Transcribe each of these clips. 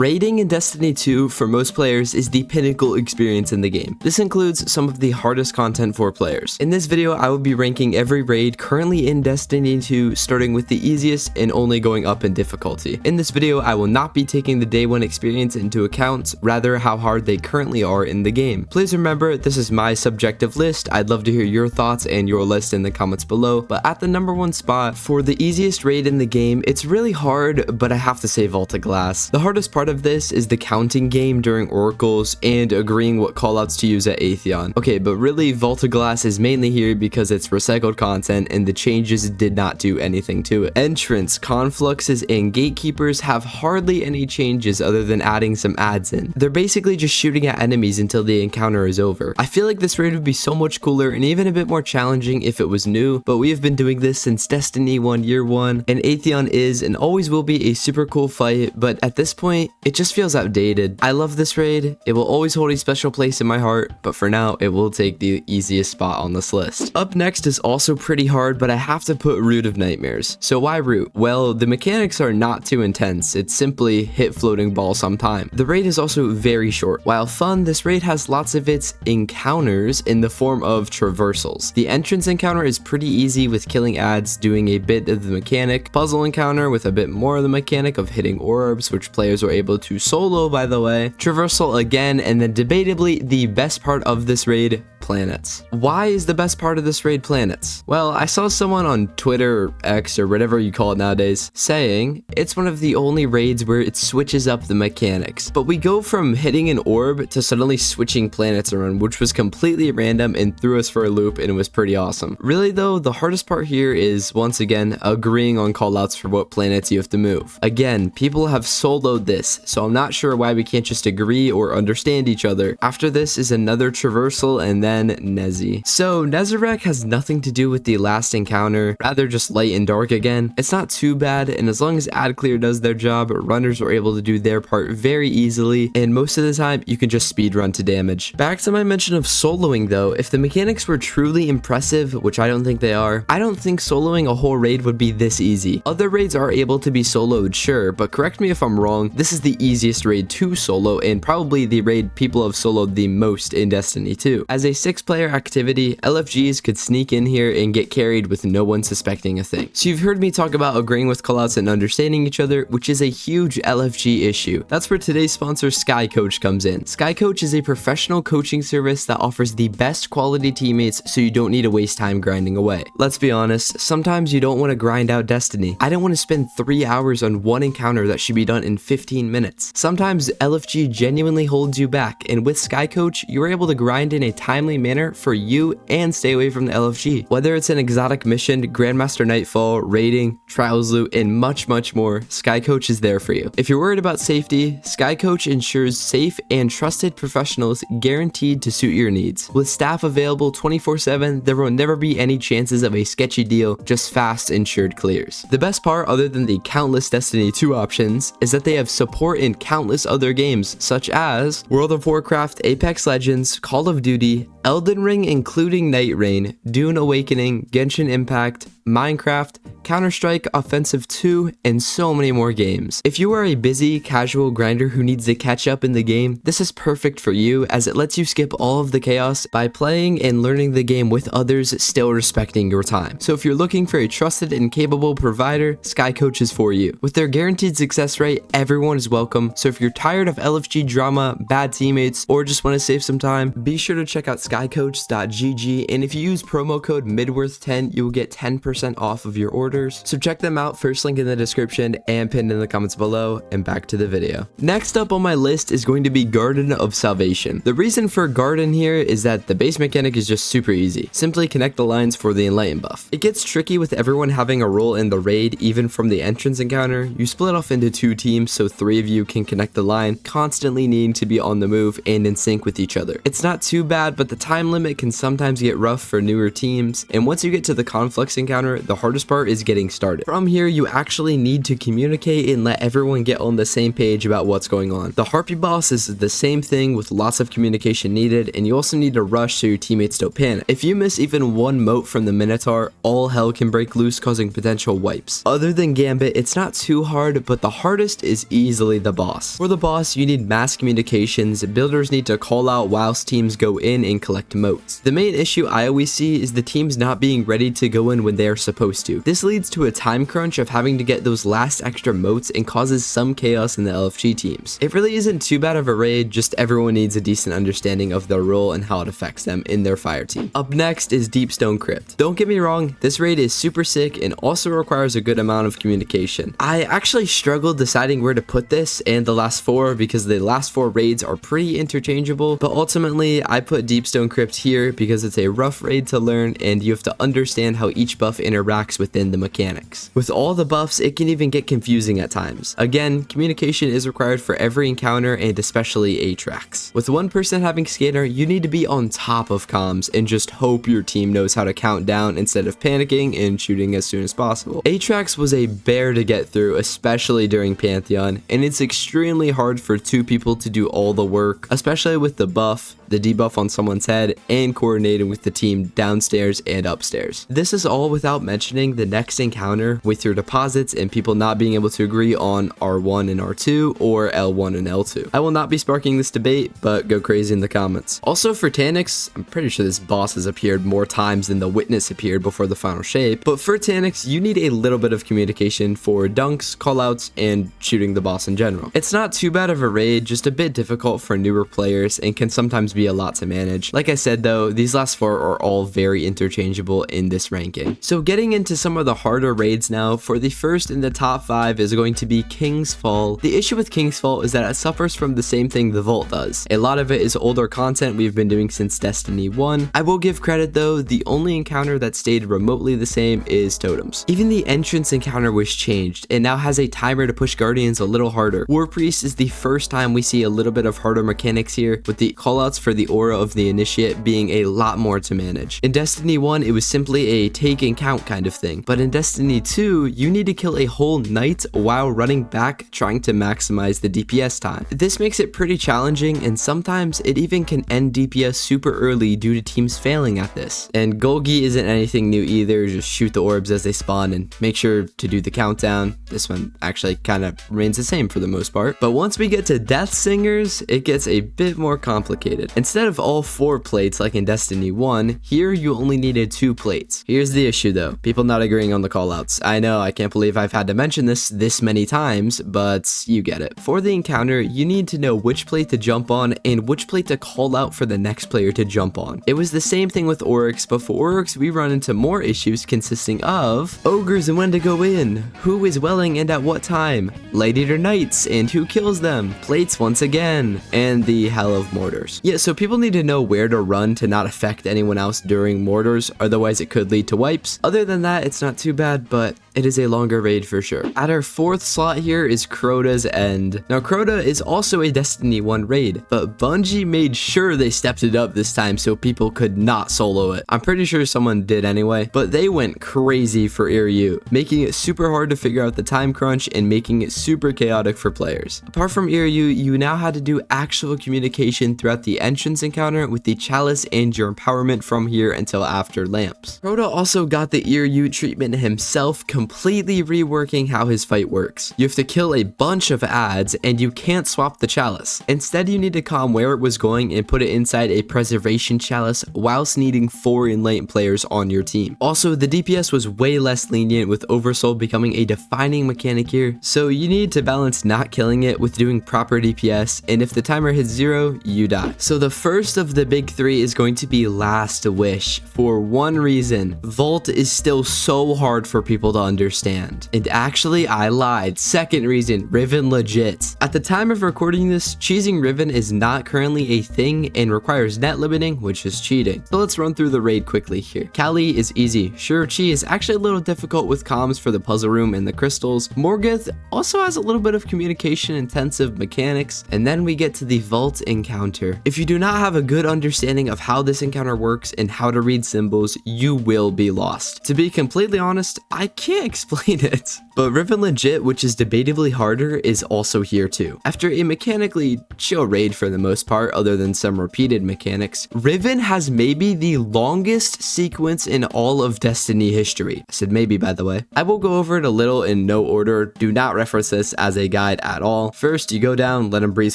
Raiding in Destiny 2 for most players is the pinnacle experience in the game. This includes some of the hardest content for players. In this video, I will be ranking every raid currently in Destiny 2, starting with the easiest and only going up in difficulty. In this video, I will not be taking the day one experience into account, rather how hard they currently are in the game. Please remember, this is my subjective list. I'd love to hear your thoughts and your list in the comments below, but at the number one spot for the easiest raid in the game, it's really hard, but I have to say Vault of Glass. The hardest part of this is the counting game during oracles and agreeing what callouts to use at Atheon. Okay, but really Vault of Glass is mainly here because it's recycled content and the changes did not do anything to it. Entrance, confluxes, and gatekeepers have hardly any changes other than adding some ads in. They're basically just shooting at enemies until the encounter is over. I feel like this raid would be so much cooler and even a bit more challenging if it was new, but we have been doing this since Destiny 1 Year 1, and Atheon is and always will be a super cool fight, but at this point, it just feels outdated. I love this raid, it will always hold a special place in my heart, but for now, it will take the easiest spot on this list. Up next is also pretty hard, but I have to put Root of Nightmares. So why Root? Well, the mechanics are not too intense, it's simply hit floating ball sometime. The raid is also very short. While fun, this raid has lots of its encounters in the form of traversals. The entrance encounter is pretty easy with killing ads, doing a bit of the mechanic, puzzle encounter with a bit more of the mechanic of hitting orbs, which players are able to solo by the way, traversal again, and then debatably the best part of this raid, planets. Why is the best part of this raid planets? Well, I saw someone on Twitter or X or whatever you call it nowadays saying it's one of the only raids where it switches up the mechanics. But we go from hitting an orb to suddenly switching planets around, which was completely random and threw us for a loop, and it was pretty awesome. Really though, the hardest part here is once again agreeing on callouts for what planets you have to move. Again, people have soloed this, so I'm not sure why we can't just agree or understand each other. After this is another traversal and then Nezi. So Nezarec has nothing to do with the last encounter, rather just light and dark again. It's not too bad, and as long as ad clear does their job, runners are able to do their part very easily, and most of the time you can just speed run to damage. Back to my mention of soloing though, if the mechanics were truly impressive, which I don't think they are, I don't think soloing a whole raid would be this easy. Other raids are able to be soloed, sure, but correct me if I'm wrong, this is the easiest raid to solo and probably the raid people have soloed the most in Destiny 2. As a 6-player activity, LFGs could sneak in here and get carried with no one suspecting a thing. So you've heard me talk about agreeing with callouts and understanding each other, which is a huge LFG issue. That's where today's sponsor Sky Coach comes in. Sky Coach is a professional coaching service that offers the best quality teammates so you don't need to waste time grinding away. Let's be honest, sometimes you don't want to grind out Destiny. I don't want to spend 3 hours on one encounter that should be done in 15 minutes. Sometimes LFG genuinely holds you back, and with Sky Coach, you're able to grind in a timely manner for you and stay away from the LFG. Whether it's an exotic mission, Grandmaster Nightfall, raiding, trials loot, and much more, Sky Coach is there for you. If you're worried about safety, Sky Coach ensures safe and trusted professionals guaranteed to suit your needs. With staff available 24/7, there will never be any chances of a sketchy deal, just fast insured clears. The best part, other than the countless Destiny 2 options, is that they have support in countless other games, such as World of Warcraft, Apex Legends, Call of Duty, Elden Ring including Night Rain, Dune Awakening, Genshin Impact, Minecraft, Counter-Strike, Offensive 2, and so many more games. If you are a busy, casual grinder who needs to catch up in the game, this is perfect for you as it lets you skip all of the chaos by playing and learning the game with others still respecting your time. So if you're looking for a trusted and capable provider, Sky Coach is for you. With their guaranteed success rate, everyone is welcome, so if you're tired of LFG drama, bad teammates, or just want to save some time, be sure to check out skycoach.gg, and if you use promo code MIDWORTH10, you will get 10% off of your orders. So check them out, first link in the description and pinned in the comments below, and back to the video. Next up on my list is going to be Garden of Salvation. The reason for Garden here is that the base mechanic is just super easy. Simply connect the lines for the Enlighten buff. It gets tricky with everyone having a role in the raid, even from the entrance encounter. You split off into 2 teams so 3 of you can connect the line, constantly needing to be on the move and in sync with each other. It's not too bad, but the time limit can sometimes get rough for newer teams, and once you get to the conflux encounter, encounter, the hardest part is getting started. From here, you actually need to communicate and let everyone get on the same page about what's going on. The Harpy boss is the same thing with lots of communication needed, and you also need to rush so your teammates don't panic. If you miss even one mote from the Minotaur, all hell can break loose, causing potential wipes. Other than Gambit, it's not too hard, but the hardest is easily the boss. For the boss, you need mass communications. Builders need to call out whilst teams go in and collect motes. The main issue I always see is the teams not being ready to go in when they are supposed to. This leads to a time crunch of having to get those last extra motes and causes some chaos in the LFG teams. It really isn't too bad of a raid, just everyone needs a decent understanding of their role and how it affects them in their fire team. Up next is Deep Stone Crypt. Don't get me wrong, this raid is super sick and also requires a good amount of communication. I actually struggled deciding where to put this and the last four because the last four raids are pretty interchangeable, but ultimately I put Deep Stone Crypt here because it's a rough raid to learn and you have to understand how each buff interacts within the mechanics. With all the buffs, it can even get confusing at times. Again, communication is required for every encounter and especially Aatrax. With one person having scanner, you need to be on top of comms and just hope your team knows how to count down instead of panicking and shooting as soon as possible. Aatrax was a bear to get through, especially during Pantheon, and it's extremely hard for two people to do all the work, especially with the buff, the debuff on someone's head, and coordinating with the team downstairs and upstairs. This is all without mentioning the next encounter with your deposits and people not being able to agree on R1 and R2 or L1 and L2. I will not be sparking this debate, but go crazy in the comments. Also for Taniks, I'm pretty sure this boss has appeared more times than the witness appeared before the final shape, but for Taniks, you need a little bit of communication for dunks, callouts, and shooting the boss in general. It's not too bad of a raid, just a bit difficult for newer players and can sometimes be a lot to manage. Like I said though, these last four are all very interchangeable in this ranking. So getting into some of the harder raids now, for the first in the top 5 is going to be King's Fall. The issue with King's Fall is that it suffers from the same thing the Vault does. A lot of it is older content we've been doing since Destiny 1. I will give credit though, the only encounter that stayed remotely the same is Totems. Even the entrance encounter was changed and now has a timer to push Guardians a little harder. War Priest is the first time we see a little bit of harder mechanics here, with the callouts for the aura of the Initiate being a lot more to manage. In Destiny 1, it was simply a take and count kind of thing, but in Destiny 2, you need to kill a whole knight while running back trying to maximize the DPS time. This makes it pretty challenging, and sometimes it even can end DPS super early due to teams failing at this. And Golgi isn't anything new either, just shoot the orbs as they spawn and make sure to do the countdown. This one actually kind of remains the same for the most part, but once we get to Death Singers, it gets a bit more complicated. Instead of all 4 plates like in Destiny 1, here you only needed 2 plates. Here's the issue though, people not agreeing on the callouts. I know, I can't believe I've had to mention this many times, but you get it. For the encounter, you need to know which plate to jump on and which plate to call out for the next player to jump on. It was the same thing with Oryx, but for Oryx we run into more issues consisting of ogres and when to go in, who is welling and at what time, Light Eater Knights and who kills them, plates once again, and the hell of mortars. Yeah, so people need to know where to run to not affect anyone else during mortars, otherwise it could lead to wipes. Other than that, it's not too bad, but it is a longer raid for sure. At our 4th slot here is Crota's End. Now Crota is also a Destiny 1 raid, but Bungie made sure they stepped it up this time so people could not solo it. I'm pretty sure someone did anyway, but they went crazy for Iryu, making it super hard to figure out the time crunch and making it super chaotic for players. Apart from Iryu, you now had to do actual communication throughout the entrance encounter with the Chalice and your empowerment from here until after Lamps. Crota also got the Iryu treatment himself, completely reworking how his fight works. You have to kill a bunch of ads and you can't swap the Chalice. Instead, you need to calm where it was going and put it inside a preservation Chalice whilst needing 4 enlightened players on your team. Also, the DPS was way less lenient with Oversoul becoming a defining mechanic here, so you need to balance not killing it with doing proper DPS, and if the timer hits 0, you die. So the first of the big 3 is going to be Last Wish, for one reason. Vault is still so hard for people to understand. And actually, I lied. Second reason, Riven legit. At the time of recording this, cheesing Riven is not currently a thing and requires net limiting, which is cheating. So let's run through the raid quickly here. Kali is easy. Shuri is actually a little difficult with comms for the puzzle room and the crystals. Morgoth also has a little bit of communication intensive mechanics. And then we get to the Vault encounter. If you do not have a good understanding of how this encounter works and how to read symbols, you will be lost. hardest. To be completely honest, I can't explain it. But ReVengeance, which is debatably harder, is also here too. After a mechanically chill raid for the most part, other than some repeated mechanics, Riven has maybe the longest sequence in all of Destiny history. I said maybe, by the way. I will go over it a little in no order. Do not reference this as a guide at all. First, you go down, let him breathe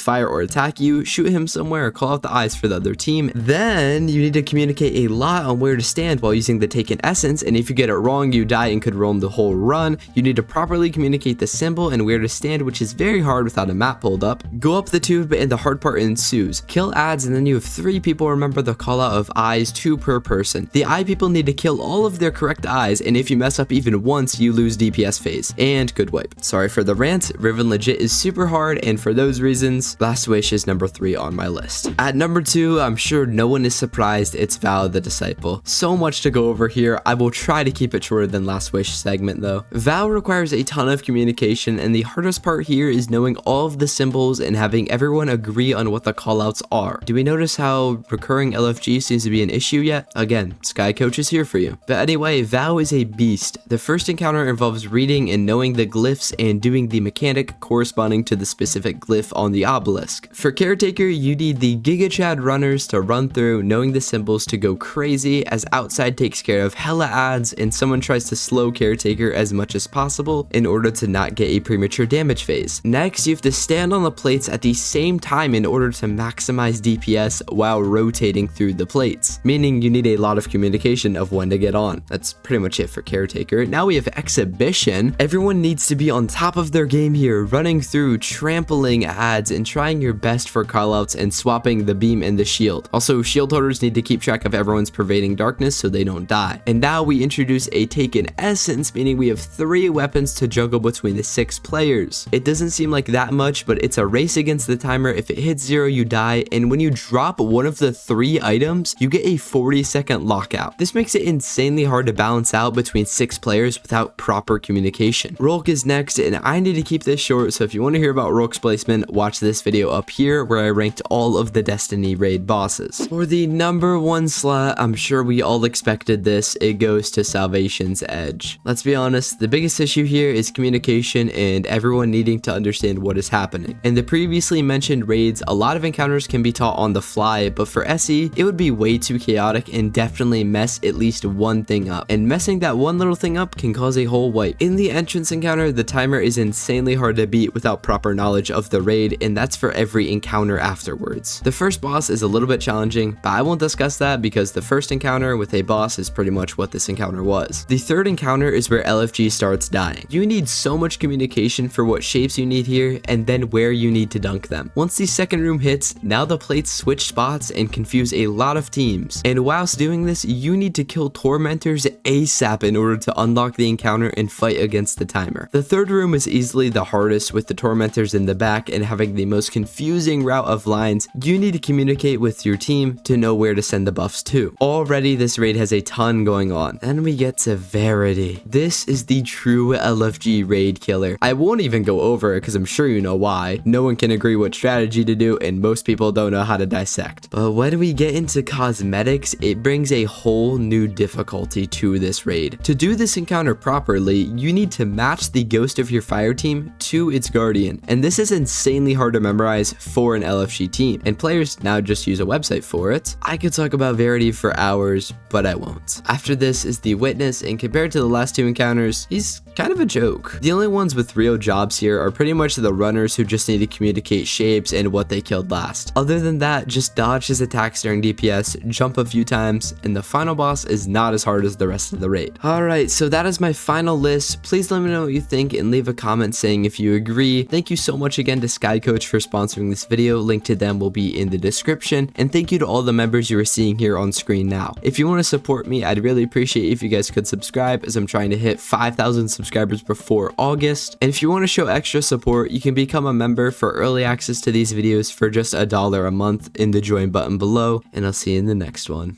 fire or attack you, shoot him somewhere, call out the eyes for the other team. Then you need to communicate a lot on where to stand while using the taken essence, and if you get it wrong, you die and could roam the whole run. You need to properly communicate the symbol and where to stand, which is very hard without a map pulled up. Go up the tube and the hard part ensues. Kill ads and then you have 3 people remember the call out of eyes, 2 per person. The eye people need to kill all of their correct eyes, and if you mess up even once, you lose DPS phase. And good wipe. Sorry for the rant, Riven legit is super hard, and for those reasons, Last Wish is number 3 on my list. At number 2, I'm sure no one is surprised, it's Vow the Disciple. So much to go over here. I will try to keep it shorter than Last Wish segment though. Vow requires a ton of communication, and the hardest part here is knowing all of the symbols and having everyone agree on what the callouts are. Do we notice how recurring LFG seems to be an issue yet? Again, Sky Coach is here for you. But anyway, Vow is a beast. The first encounter involves reading and knowing the glyphs and doing the mechanic corresponding to the specific glyph on the obelisk. For Caretaker, you need the Giga Chad runners to run through, knowing the symbols to go crazy, as Outside takes care of hella ads and someone tries to slow Caretaker as much as possible in order to not get a premature damage phase. Next, you have to stand on the plates at the same time in order to maximize DPS while rotating through the plates, meaning you need a lot of communication of when to get on. That's pretty much it for Caretaker. Now we have Exhibition. Everyone needs to be on top of their game here, running through, trampling ads, and trying your best for callouts and swapping the beam and the shield. Also, shield holders need to keep track of everyone's pervading darkness so they don't die. And now we introduce a taken essence, meaning we have 3 weapons to juggle between the 6 players. It doesn't seem like that much, but it's a race against the timer. If it hits 0, you die, and when you drop one of the 3 items, you get a 40-second lockout. This makes it insanely hard to balance out between 6 players without proper communication. Rolk is next, and I need to keep this short, so if you want to hear about Rolk's placement, watch this video up here where I ranked all of the Destiny raid bosses. For the number 1 slot, I'm sure we all expected this, it goes to Salvation's Edge. Let's be honest, the biggest issue here is communication and everyone needing to understand what is happening. In the previously mentioned raids, a lot of encounters can be taught on the fly, but for SE, it would be way too chaotic and definitely mess at least one thing up. And messing that one little thing up can cause a whole wipe. In the entrance encounter, the timer is insanely hard to beat without proper knowledge of the raid, and that's for every encounter afterwards. The first boss is a little bit challenging, but I won't discuss that because the first encounter with a boss is pretty much what this encounter was. The third encounter is where LFG starts dying. You need so much communication for what shapes you need here, and then where you need to dunk them. Once the second room hits, now the plates switch spots and confuse a lot of teams. And whilst doing this, you need to kill tormentors ASAP in order to unlock the encounter and fight against the timer. The third room is easily the hardest, with the tormentors in the back and having the most confusing route of lines. You need to communicate with your team to know where to send the buffs to. Already this raid has a ton going on. Then we get to Verity. This is the true LFG raid killer. I won't even go over it because I'm sure you know why. No one can agree what strategy to do, and most people don't know how to dissect. But when we get into cosmetics, it brings a whole new difficulty to this raid. To do this encounter properly, you need to match the ghost of your fire team to its guardian, and this is insanely hard to memorize for an LFG team, and players now just use a website for it. I could talk about Verity for hours, but I won't. After this is the Witness, and compared to the last 2 encounters, he's kind of a joke. The only ones with real jobs here are pretty much the runners who just need to communicate shapes and what they killed last. Other than that, just dodge his attacks during DPS, jump a few times, and the final boss is not as hard as the rest of the raid. Alright, so that is my final list. Please let me know what you think and leave a comment saying if you agree. Thank you so much again to Sky Coach for sponsoring this video. Link to them will be in the description. And thank you to all the members you are seeing here on screen now. If you want to support me, I'd really appreciate if you guys could subscribe, as I'm trying to hit 5,000 subscribers before August. And if you want to show extra support, you can become a member for early access to these videos for just $1 a month in the join button below. And I'll see you in the next one.